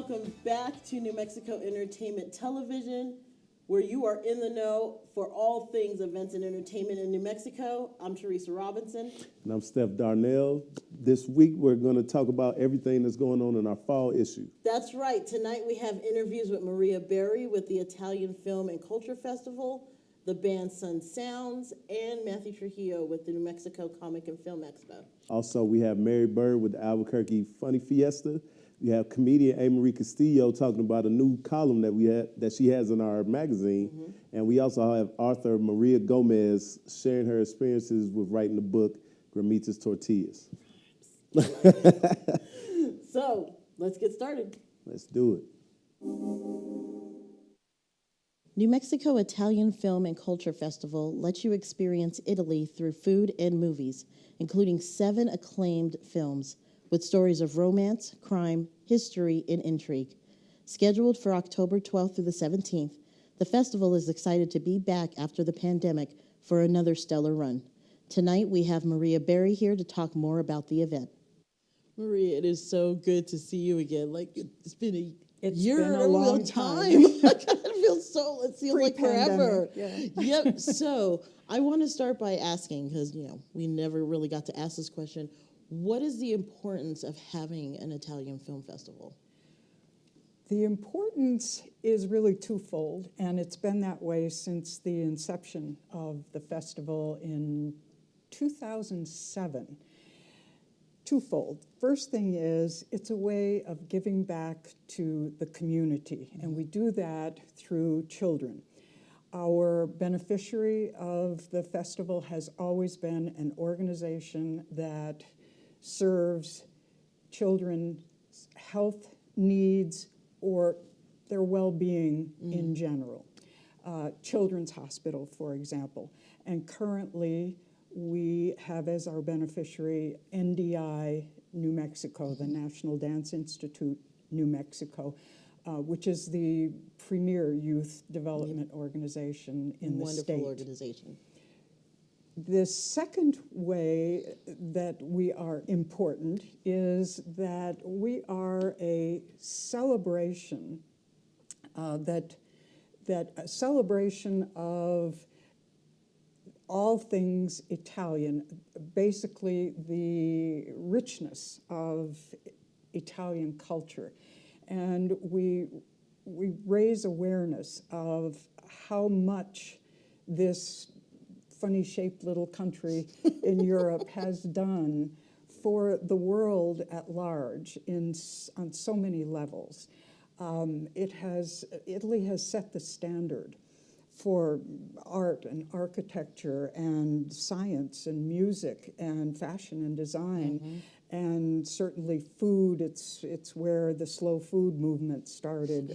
welcome back to New Mexico Entertainment Television, where you are in the know for all things events and entertainment in New Mexico. I'm Teresa Robinson. And I'm Steph Darnell. This week, we're going to talk about everything that's going on in our fall issue. That's right. Tonight, we have interviews with Maria Berry with the Italian Film and Culture Festival, the band Sun Sounds, and Matthew Trujillo with the New Mexico Comic and Film Expo. Also, we have Byrd with the Albuquerque Funny Fiesta. We have comedian A. Castillo talking about a new column that she has in our magazine. Mm-hmm. And we also have author Maria Gomez sharing her experiences with writing the book, Gramita's Tortillas. So, let's get started. Let's do it. New Mexico Italian Film and Culture Festival lets you experience Italy through food and movies, including 7 acclaimed films with stories of romance, crime, history, and intrigue. Scheduled for October 12th through the 17th, the festival is excited to be back after the pandemic for another stellar run. Tonight, we have Maria Berry here to talk more about the event. Maria, it is so good to see you again. It's been a long time. It feels like forever. Yeah. Yep. So I want to start by asking, because we never really got to ask this question. What is the importance of having an Italian film festival? The importance is really twofold, and it's been that way since the inception of the festival in 2007. Twofold. First thing is, it's a way of giving back to the community, and we do that through children. Our beneficiary of the festival has always been an organization that serves children's health needs or their well-being in general. Children's Hospital, for example. And currently, we have as our beneficiary NDI New Mexico, the National Dance Institute New Mexico, which is the premier youth development organization in the state. Wonderful organization. The second way that we are important is that we are a celebration, a celebration of all things Italian, basically the richness of Italian culture. And we raise awareness of how much this funny-shaped little country in Europe has done for the world at large on so many levels. Italy has set the standard for art and architecture and science and music and fashion and design, and certainly food. It's where the slow food movement started.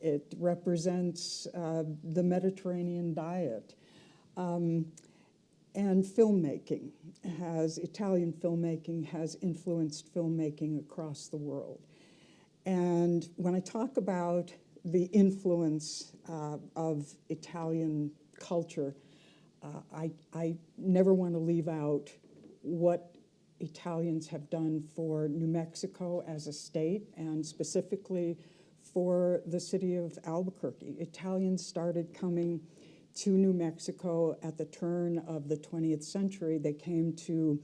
It represents the Mediterranean diet. And filmmaking Italian filmmaking has influenced filmmaking across the world. And when I talk about the influence of Italian culture, I never want to leave out what Italians have done for New Mexico as a state, and specifically for the city of Albuquerque. Italians started coming to New Mexico at the turn of the 20th century. They came to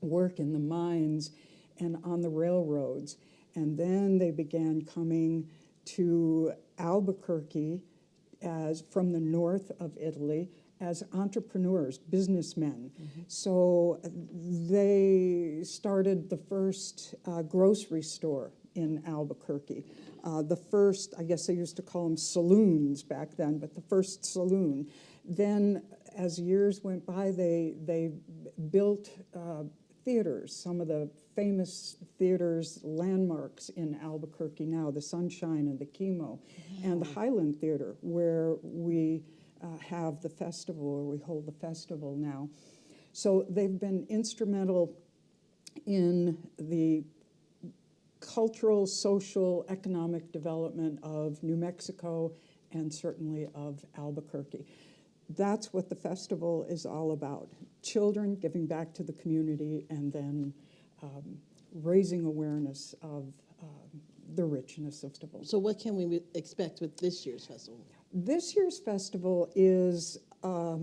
work in the mines and on the railroads. And then they began coming to Albuquerque from the north of Italy as entrepreneurs, businessmen. So they started the first grocery store in Albuquerque. The first, I guess they used to call them saloons back then, but the first saloon. Then, as years went by, they built theaters, some of the famous theaters, landmarks in Albuquerque now, the Sunshine and the Chemo, and the Highland Theater, where we have the festival, or we hold the festival now. So they've been instrumental in the cultural, social, economic development of New Mexico and certainly of Albuquerque. That's what the festival is all about. Children giving back to the community and then raising awareness of the richness of festival. So what can we expect with this year's festival? This year's festival is, I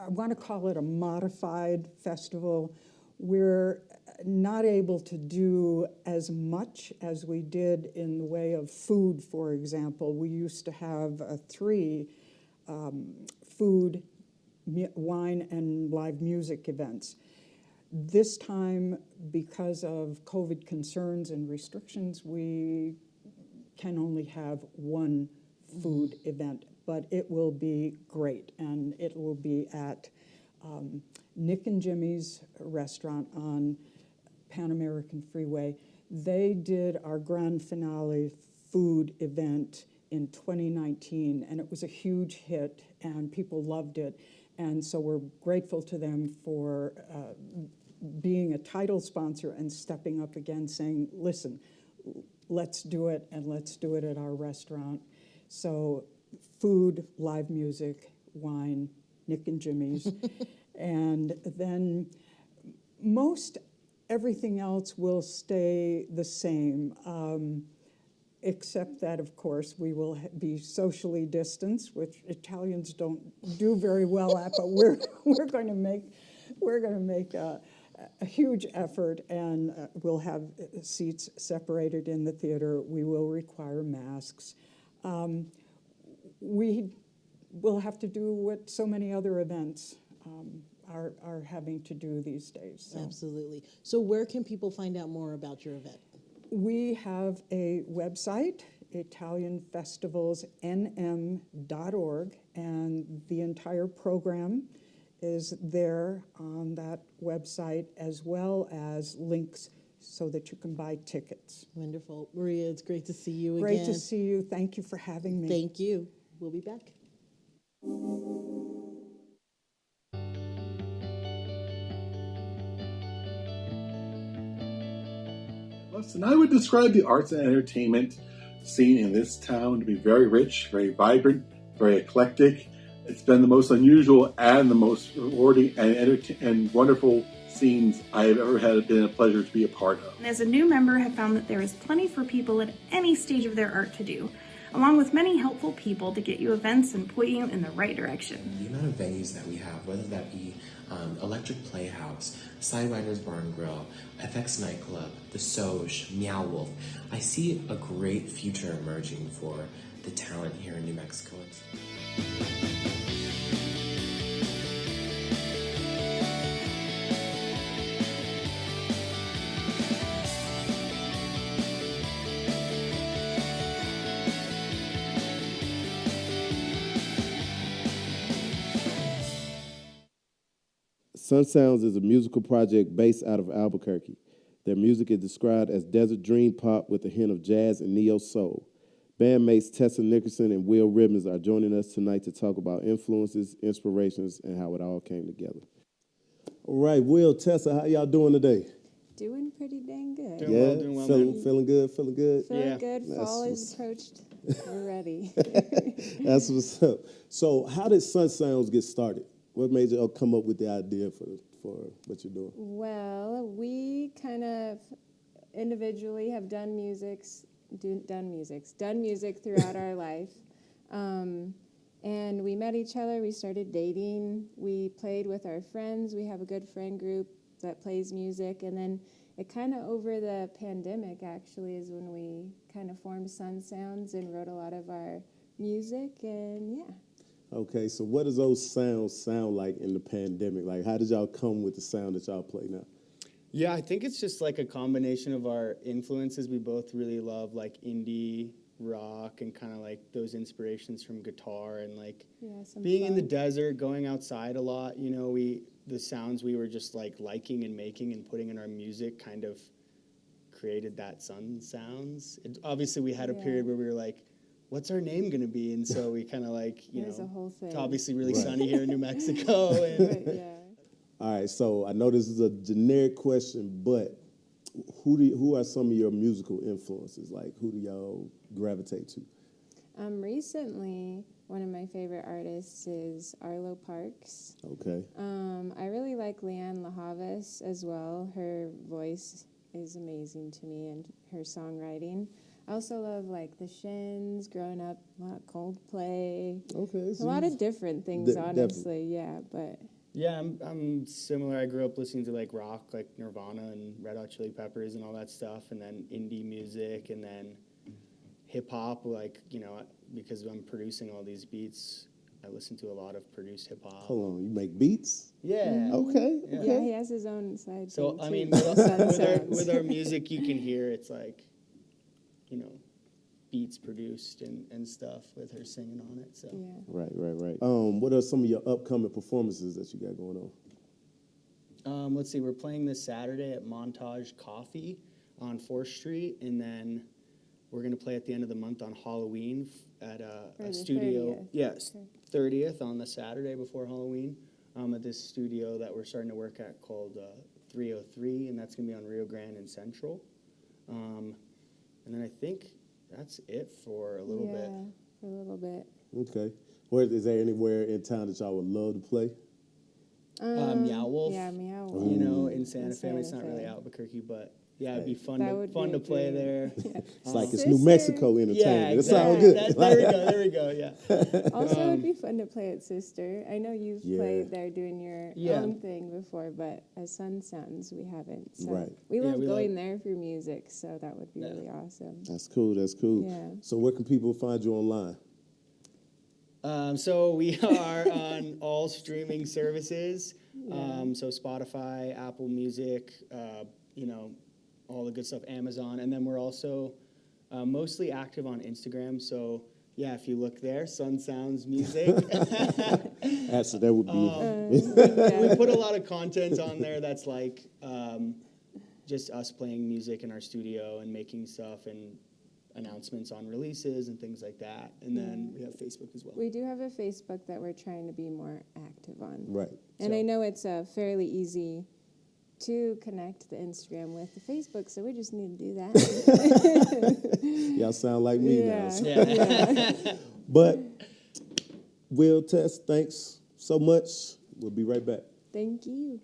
want to call it a modified festival. We're not able to do as much as we did in the way of food, for example. We used to have three food, wine, and live music events. This time, because of COVID concerns and restrictions, we can only have one food event, but it will be great, and it will be at Nick and Jimmy's restaurant on Pan American Freeway. They did our grand finale food event in 2019, and it was a huge hit, and people loved it, and so we're grateful to them for being a title sponsor and stepping up again, saying, listen, let's do it, and let's do it at our restaurant. So food, live music, wine, Nick and Jimmy's. And then most everything else will stay the same, except that, of course, we will be socially distanced, which Italians don't do very well at, but we're going to make a huge effort, and we'll have seats separated in the theater. We will require masks. We will have to do what so many other events are having to do these days. So. Absolutely. So where can people find out more about your event? We have a website, italianfestivalsnm.org, and the entire program is there on that website, as well as links so that you can buy tickets. Wonderful. Maria, it's great to see you again. Great to see you. Thank you for having me. Thank you. We'll be back. And I would describe the arts and entertainment scene in this town to be very rich, very vibrant, very eclectic. It's been the most unusual and the most rewarding and wonderful scenes I have ever had been a pleasure to be a part of. And as a new member, have found that there is plenty for people at any stage of their art to do, along with many helpful people to get you events and point you in the right direction. The amount of venues that we have, whether that be Electric Playhouse, Sidewinders Bar and Grill, FX Nightclub, The Soch, Meow Wolf, I see a great future emerging for the talent here in New Mexico. Sun Sounds is a musical project based out of Albuquerque. Their music is described as desert dream pop with a hint of jazz and neo-soul. Bandmates Tessa Nickerson and Ribbans are joining us tonight to talk about influences, inspirations, and how it all came together. All right, Tessa, how y'all doing today? Doing pretty dang good. Doing well, feeling good. Feeling good. Fall is approached. We're ready. That's what's up. So how did Sun Sounds get started? What made you come up with the idea for what you're doing? Well, we kind of individually have done music throughout our life. And we met each other, we started dating, we played with our friends, we have a good friend group that plays music, and then it kind of over the pandemic actually is when we kind of formed Sun Sounds and wrote a lot of our music, and yeah. Okay, so what does those sounds sound like in the pandemic? Like, how did y'all come with the sound that y'all play now? Yeah, I think it's just like a combination of our influences. We both really love like indie rock and kind of like those inspirations from guitar and like being in the desert, going outside a lot. You know, the sounds we were just like liking and making and putting in our music kind of created that Sun Sounds. Obviously, we had a period where we were like, what's our name going to be? And so we kind of like, There's a whole thing. It's obviously really sunny here in New Mexico. And All right, so I know this is a generic question, but who are some of your musical influences? Like, who do y'all gravitate to? Recently, one of my favorite artists is Arlo Parks. Okay. I really like Leanne LaHavis as well. Her voice is amazing to me and her songwriting. I also love like the Shins. Growing up, a lot of Coldplay. Okay. A lot of different things, honestly. Yeah, but. Yeah, I'm similar. I grew up listening to like rock, like Nirvana and Red Hot Chili Peppers and all that stuff, and then indie music, and then hip hop. Like, you know, because I'm producing all these beats, I listen to a lot of produced hip hop. Hold on, you make beats? Yeah. Okay. Yeah, he has his own side. So I mean, with our music, you can hear it's like, you know, beats produced and stuff with her singing on it. So yeah. Right. What are some of your upcoming performances that you got going on? Let's see, we're playing this Saturday at Montage Coffee on 4th Street, and then we're going to play at the end of the month on Halloween at a studio. 30th. Yes, 30th on the Saturday before Halloween at this studio that we're starting to work at called 303, and that's going to be on Rio Grande and Central. And then I think that's it for a little bit. Yeah, for a little bit. Okay. Is there anywhere in town that y'all would love to play? Meow Wolf. Yeah, Meow Wolf. You know, in Santa Fe. Santa It's not really Fe. Albuquerque, but yeah, it'd be fun That would be to a play dream. there. Yeah. It's like it's Sister. New Mexico entertainment. Yeah, It's exactly. all good. There we go. Yeah. Also, it'd be fun to play at Sister. I know you've Yeah. played there doing your Yeah. own thing before, but as Sun Sounds, we haven't. So Right. we Yeah, love we going there for music, so that would be really awesome. That's cool. Yeah. So where can people find you online? So we are on all streaming services. So Spotify, Apple Music, you know, all the good stuff, Amazon. And then we're also mostly active on Instagram. So yeah, if you look there, Sun Sounds Music. Actually, that would be. We put a lot of content on there that's like just us playing music in our studio and making stuff and announcements on releases and things like that. And then we have Facebook as well. We do have a Facebook that we're trying to be more active on. Right. And I know it's fairly easy to connect the Instagram with the Facebook, so we just need to do that. Y'all sound like me now. So. Yeah. But, Will, Tess, thanks so much. We'll be right back. Thank you.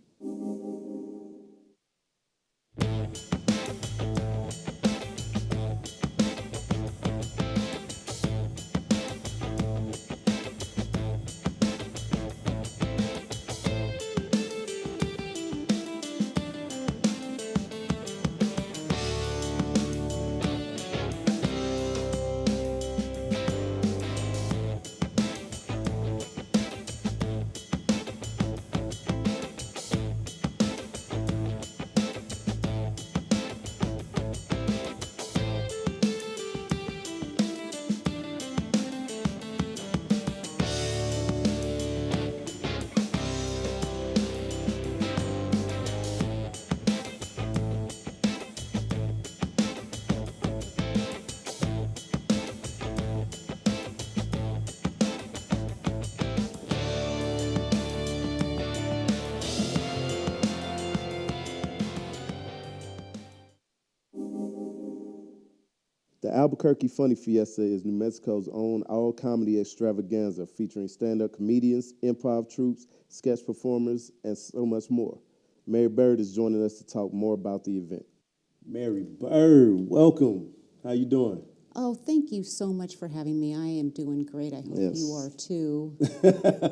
The Albuquerque Funny Fiesta is New Mexico's own all-comedy extravaganza featuring stand-up comedians, improv troupes, sketch performers, and so much more. Mary Byrd is joining us to talk more about the event. Mary Byrd, welcome. How you doing? Oh, thank you so much for having me. I am doing great. I hope you are too.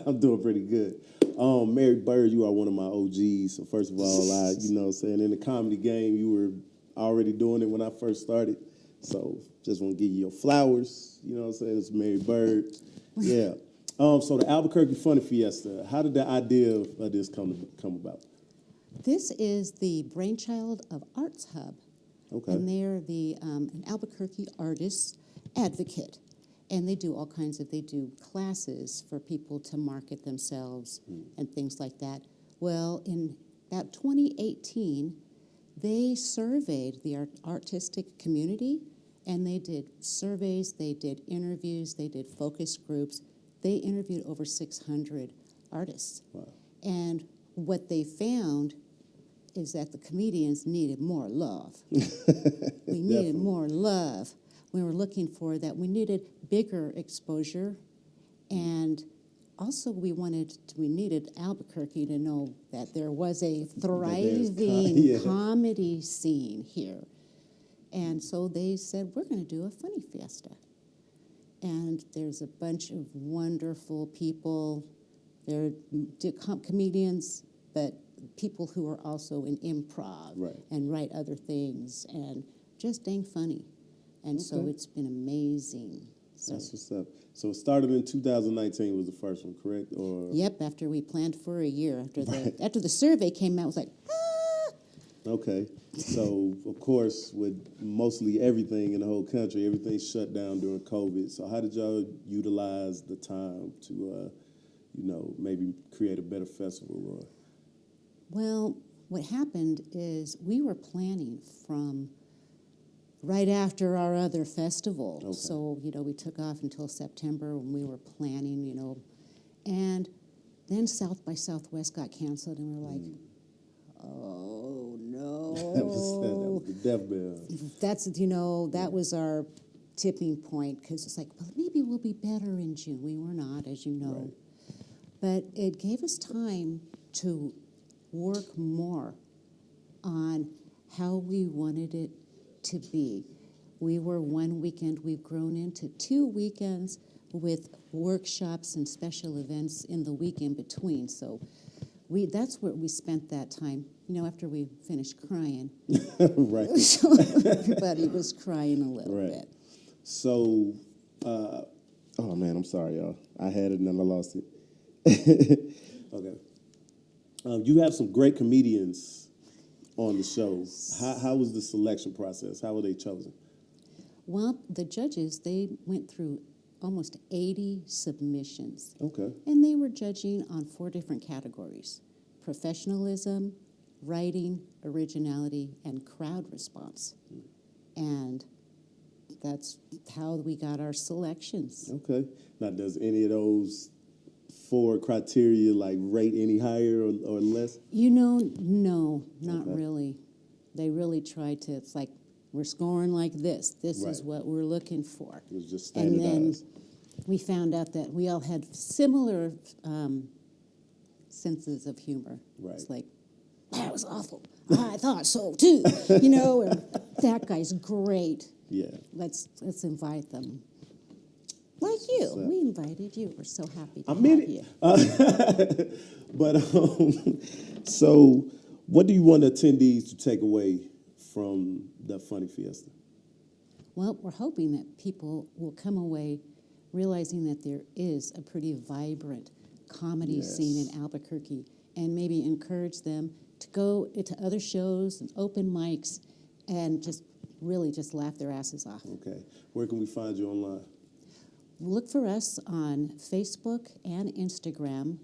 I'm doing pretty good. Mary Byrd, you are one of my OGs. So first of all, in the comedy game, you were already doing it when I first started. So just want to give you your flowers. You know what I'm saying? It's Mary Byrd. Yeah. So the Albuquerque Funny Fiesta, how did the idea of this come about? This is the brainchild of Arts Hub. Okay. And they're an Albuquerque artist advocate. And they do all kinds of, they do classes for people to market themselves and things like that. Well, in about 2018, they surveyed the artistic community, and they did surveys, they did interviews, they did focus groups. They interviewed over 600 artists. Wow. And what they found is that the comedians needed more love. We needed more love. We were looking for that. We needed bigger exposure, and also we needed Albuquerque to know that there was a thriving comedy scene here. And so they said, we're going to do a funny fiesta. And there's a bunch of wonderful people. They're comedians, but people who are also in improv and write other things and just dang funny. And so it's been amazing. So. That's what's up. So it started in 2019 was the first one, correct? Or Yep, after we planned for a year. After the survey came out, it was like, ah! Okay. So, of course, with mostly everything in the whole country, everything shut down during COVID. So how did y'all utilize the time to, maybe create a better festival? Or? Well, what happened is we were planning from right after our other festival. Okay. So, we took off until September when we were planning, and then South by Southwest got canceled, and we're like, oh, no. that was the death bell. That's, that was our tipping point, because it's like, well, maybe we'll be better in June. We were not, as you know. Right. But it gave us time to work more on how we wanted it to be. We were one weekend, we've grown into 2 weekends with workshops and special events in the week in between. So that's where we spent that time, after we finished crying. Right. So everybody was crying a little bit. So, oh man, I'm sorry, y'all. I had it and then I lost it. Okay. You have some great comedians on the show. How was the selection process? How were they chosen? Well, the judges, they went through almost 80 submissions. Okay. And they were judging on 4 different categories: professionalism, writing, originality, and crowd response. And that's how we got our selections. Okay. Now, does any of those 4 criteria rate any higher or less? No, not really. They really tried to, it's like, we're scoring like this. This is what we're looking for. It was just standardized. And then we found out that we all had similar senses of humor. Right. It's like, that was awful. I thought so too. And that guy's great. Yeah. Let's invite them. Like you. We invited you. We're so happy to have you. But, so what do you want attendees to take away from the Funny Fiesta? Well, we're hoping that people will come away realizing that there is a pretty vibrant comedy scene in Albuquerque, and maybe encourage them to go into other shows and open mics and just laugh their asses off. Okay. Where can we find you online? Look for us on Facebook and Instagram.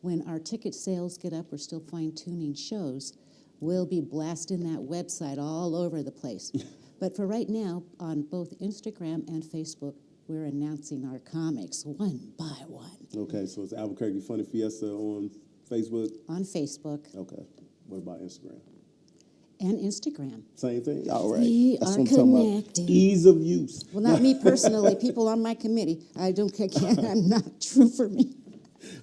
When our ticket sales get up, we're still fine-tuning shows. We'll be blasting that website all over the place. But for right now, on both Instagram and Facebook, we're announcing our comics one by one. Okay, so it's Albuquerque Funny Fiesta on Facebook? On Facebook. Okay. What about Instagram? And Instagram. Same thing? All right. We That's are what I'm talking about. connected. Ease of use. Well, not me personally. People on my committee. I'm not true for me.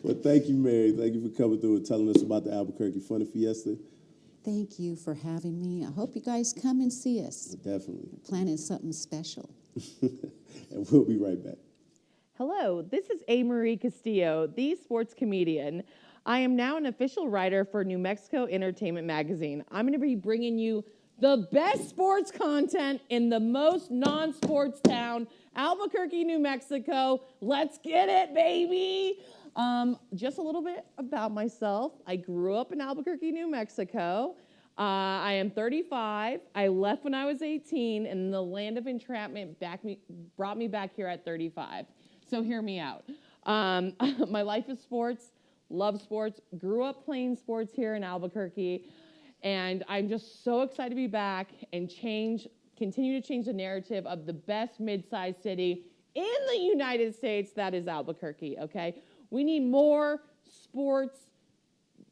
Well, thank you, Mary. Thank you for coming through and telling us about the Albuquerque Funny Fiesta. Thank you for having me. I hope you guys come and see us. Definitely. We're planning something special. And we'll be right back. Hello, this is A. Marie Castillo, the sports comedian. I am now an official writer for New Mexico Entertainment Magazine. I'm going to be bringing you the best sports content in the most non-sports town, Albuquerque, New Mexico. Let's get it, baby. Just a little bit about myself. I grew up in Albuquerque, New Mexico. I am 35. I left when I was 18, and the land of entrapment brought me back here at 35. So hear me out. My life is sports, love sports, grew up playing sports here in Albuquerque, and I'm just so excited to be back and continue to change the narrative of the best mid-sized city in the United States, that is Albuquerque, okay? We need more sports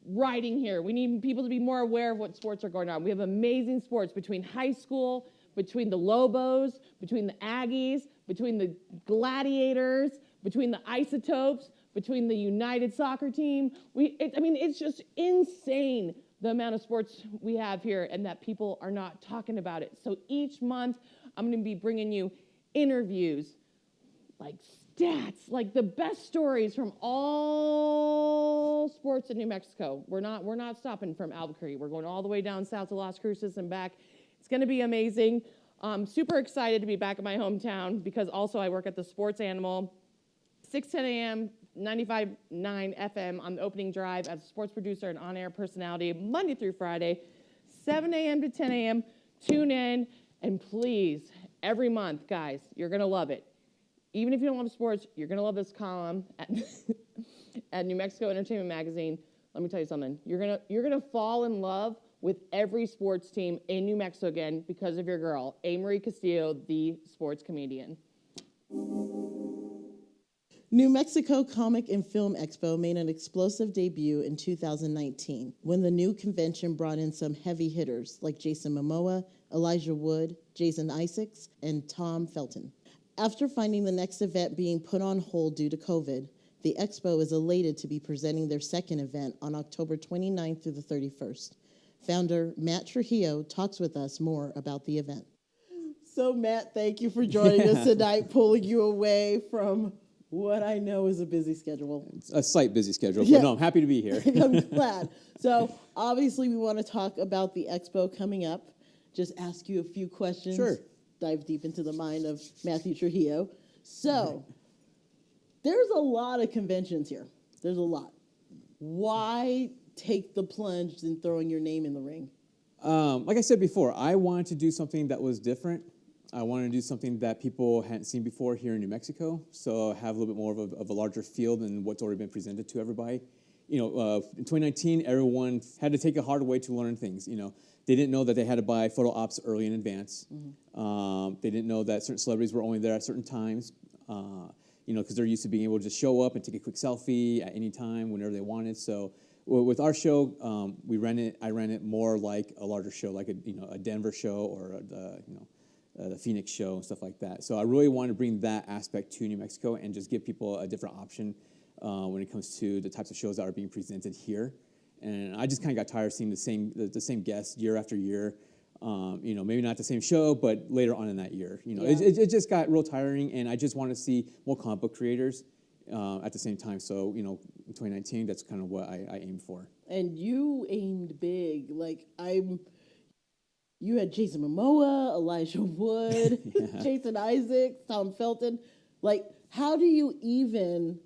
writing here. We need people to be more aware of what sports are going on. We have amazing sports between high school, between the Lobos, between the Aggies, between the Gladiators, between the Isotopes, between the United Soccer Team. It's just insane the amount of sports we have here and that people are not talking about it. So each month, I'm going to be bringing you interviews, like stats, like the best stories from all sports in New Mexico. We're not stopping from Albuquerque. We're going all the way down south to Las Cruces and back. It's going to be amazing. I'm super excited to be back in my hometown because also I work at the Sports Animal, 6:10 a.m., 95.9 FM on the opening drive as a sports producer and on-air personality Monday through Friday, 7 a.m. to 10 a.m. Tune in, and please, every month, guys, you're going to love it. Even if you don't love sports, you're going to love this column at New Mexico Entertainment Magazine. Let me tell you something. You're gonna fall in love with every sports team in New Mexico again because of your girl, Marie Castillo, the sports comedian. New Mexico Comic and Film Expo made an explosive debut in 2019 when the new convention brought in some heavy hitters like Jason Momoa, Elijah Wood, Jason Isaacs, and Tom Felton. After finding the next event being put on hold due to COVID, the Expo is elated to be presenting their second event on October 29th through the 31st. Founder Matt Trujillo talks with us more about the event. So Matt, thank you for joining us tonight, pulling you away from what I know is a busy schedule. It's a slight busy schedule, but no, I'm happy to be here. I'm glad. So obviously we want to talk about the Expo coming up. Just ask you a few questions. Sure. Dive deep into the mind of Matthew Trujillo. So there's a lot of conventions here. There's a lot. Why take the plunge in throwing your name in the ring? Like I said before, I wanted to do something that was different. I wanted to do something that people hadn't seen before here in New Mexico, so have a little bit more of a larger field than what's already been presented to everybody. In 2019, everyone had to take a hard way to learn things. They didn't know that they had to buy photo ops early in advance. Mm-hmm. They didn't know that certain celebrities were only there at certain times, because they're used to being able to just show up and take a quick selfie at any time, whenever they wanted. So with our show, I ran it more like a larger show, like a Denver show or the Phoenix show and stuff like that. So I really wanted to bring that aspect to New Mexico and just give people a different option when it comes to the types of shows that are being presented here. And I just kind of got tired of seeing the same guests year after year. Maybe not the same show, but later on in that year. It just got real tiring, and I just want to see more comic book creators at the same time. So, in 2019, that's kind of what I aimed for. And you aimed big. You had Jason Momoa, Elijah Wood, Jason Isaacs, Tom Felton. How do you even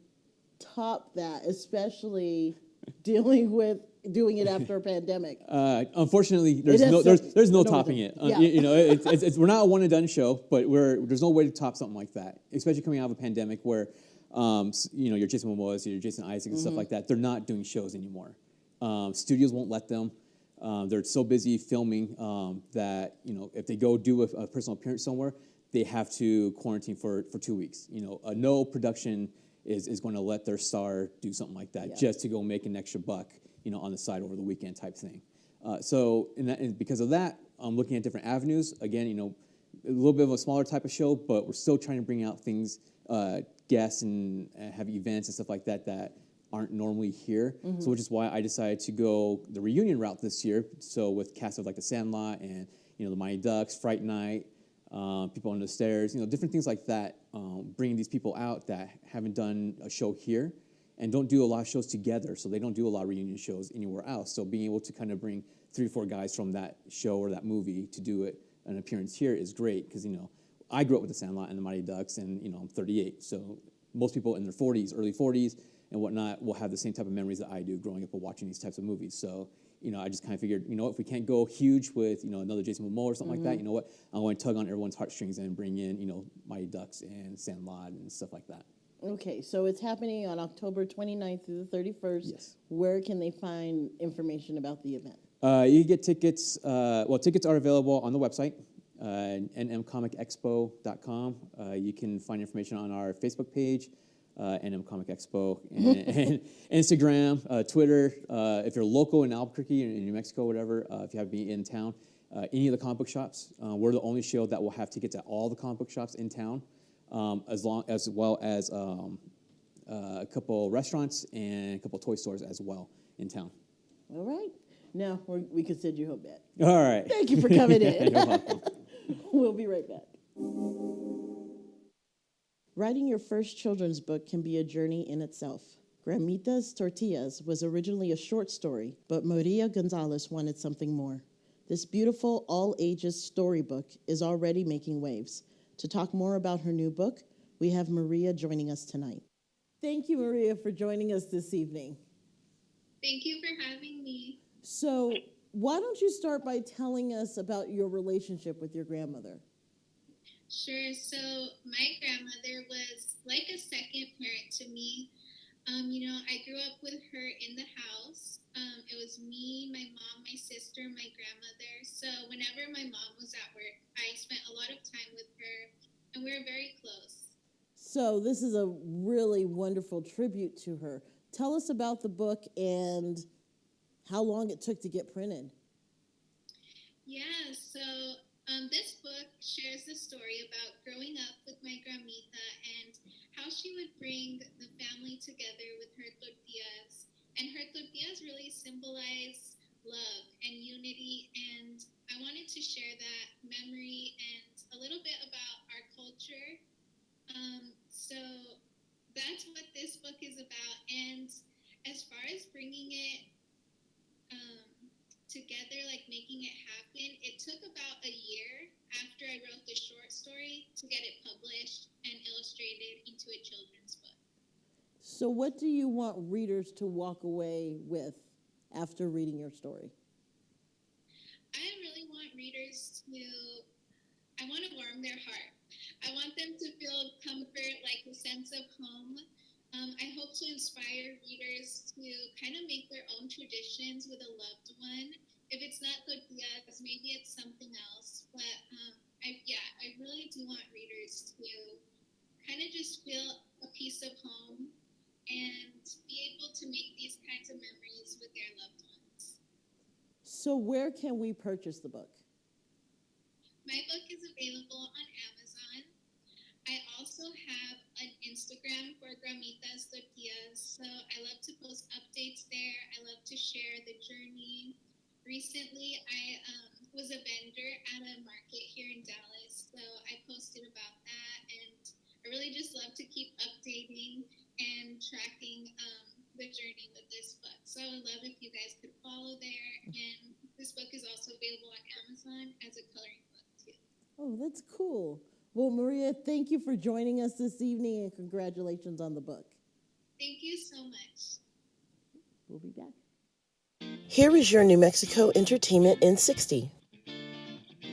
top that, especially dealing with doing it after a pandemic? Unfortunately, there's no topping it. It's we're not a one and done show, but there's no way to top something like that, especially coming out of a pandemic where your Jason Momoas, your Jason Isaacs and stuff like that. They're not doing shows anymore. Studios won't let them. They're so busy filming that if they go do a personal appearance somewhere, they have to quarantine for 2 weeks. No production is going to let their star do something like that just to go make an extra buck, on the side over the weekend type thing. And because of that, I'm looking at different avenues. Again, a little bit of a smaller type of show, but we're still trying to bring out things, guests and have events and stuff like that aren't normally here. Mm-hmm. So which is why I decided to go the reunion route this year. So with casts of like The Sandlot and, the Mighty Ducks, Fright Night, People Under the Stairs, different things like that, bringing these people out that haven't done a show here and don't do a lot of shows together. So they don't do a lot of reunion shows anywhere else. So being able to kind of bring 3 or 4 guys from that show or that movie to do an appearance here is great because, I grew up with The Sandlot and the Mighty Ducks and, I'm 38. So most people in their 40s, early 40s, and whatnot will have the same type of memories that I do growing up and watching these types of movies. So, I just kind of figured, if we can't go huge with, another Jason Momoa or something like that, I'm going to tug on everyone's heartstrings and bring in, Mighty Ducks and Sandlot and stuff like that. Okay, so it's happening on October 29th through the 31st. Yes. Where can they find information about the event? You can get tickets. Tickets are available on the website, nmcomicexpo.com. You can find information on our Facebook page, NM Comic Expo, and Instagram, Twitter. If you're local in Albuquerque, in New Mexico, whatever, if you have to be in town, any of the comic book shops. We're the only show that will have tickets at all the comic book shops in town, as well as a couple restaurants and a couple toy stores as well in town. All right. No, we can send you home back. All right. Thank you for coming in. You're welcome. We'll be right back. Writing your first children's book can be a journey in itself. Gramita's Tortillas was originally a short story, but Maria Gonzalez wanted something more. This beautiful, all-ages storybook is already making waves. To talk more about her new book, we have Maria joining us tonight. Thank you, Maria, for joining us this evening. Thank you for having me. So, why don't you start by telling us about your relationship with your grandmother? Sure. So my grandmother was like a second parent to me. I grew up with her in the house. It was me, my mom, my sister, my grandmother. So whenever my mom was at work, I spent a lot of time with her, and we were very close. So this is a really wonderful tribute to her. Tell us about the book and how long it took to get printed. Yeah, so this book shares the story about growing up with my Gramita and how she would bring the family together with her tortillas. And her tortillas really symbolize love and unity, and I wanted to share that memory and a little bit about our culture. So that's what this book is about. And as far as bringing it together, like making it happen, it took about a year after I wrote the short story to get it published and illustrated into a children's book. So what do you want readers to walk away with after reading your story? I really want readers I want to warm their heart. I want them to feel comfort, like a sense of home. I hope to inspire readers to kind of make their own traditions with a loved one. If it's not tortillas, maybe it's something else. But I really do want readers to kind of just feel a piece of home and be able to make these kinds of memories with their loved ones. So where can we purchase the book? My book is available on Amazon. I also have an Instagram for Gramita's Tortillas, so I love to post updates there. I love to share the journey. Recently, I was a vendor at a market here in Dallas, so I posted about that, and I really just love to keep updating and tracking the journey with this book. So I would love if you guys could follow there, and this book is also available on Amazon as a coloring book, too. Oh, that's cool. Well, Maria, thank you for joining us this evening, and congratulations on the book. Thank you so much. We'll be back. Here is your New Mexico Entertainment in 60.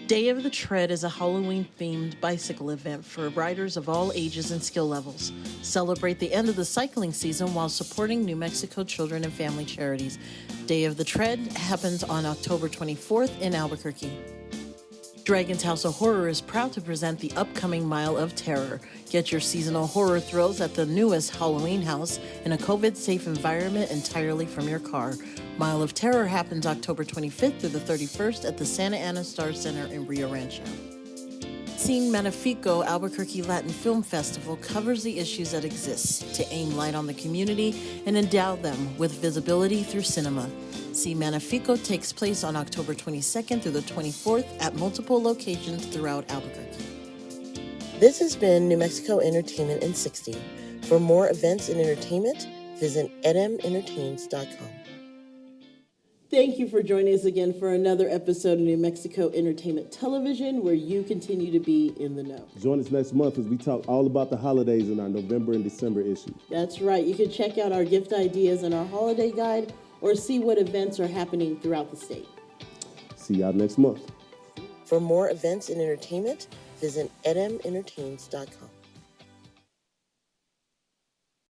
Day of the Tread is a Halloween-themed bicycle event for riders of all ages and skill levels. Celebrate the end of the cycling season while supporting New Mexico children and family charities. Day of the Tread happens on October 24th in Albuquerque. Dragon's House of Horror is proud to present the upcoming Mile of Terror. Get your seasonal horror thrills at the newest Halloween house in a COVID-safe environment entirely from your car. Mile of Terror happens October 25th through the 31st at the Santa Ana Star Center in Rio Rancho. Cine Magnifico Albuquerque Latin Film Festival covers the issues that exist to aim light on the community and endow them with visibility through cinema. Cine Magnifico takes place on October 22nd through the 24th at multiple locations throughout Albuquerque. This has been New Mexico Entertainment in 60. For more events and entertainment, visit nmentertains.com. Thank you for joining us again for another episode of New Mexico Entertainment Television, where you continue to be in the know. Join us next month as we talk all about the holidays in our November and December issue. That's right. You can check out our gift ideas in our holiday guide or see what events are happening throughout the state. See y'all next month. For more events and entertainment, visit nmentertains.com.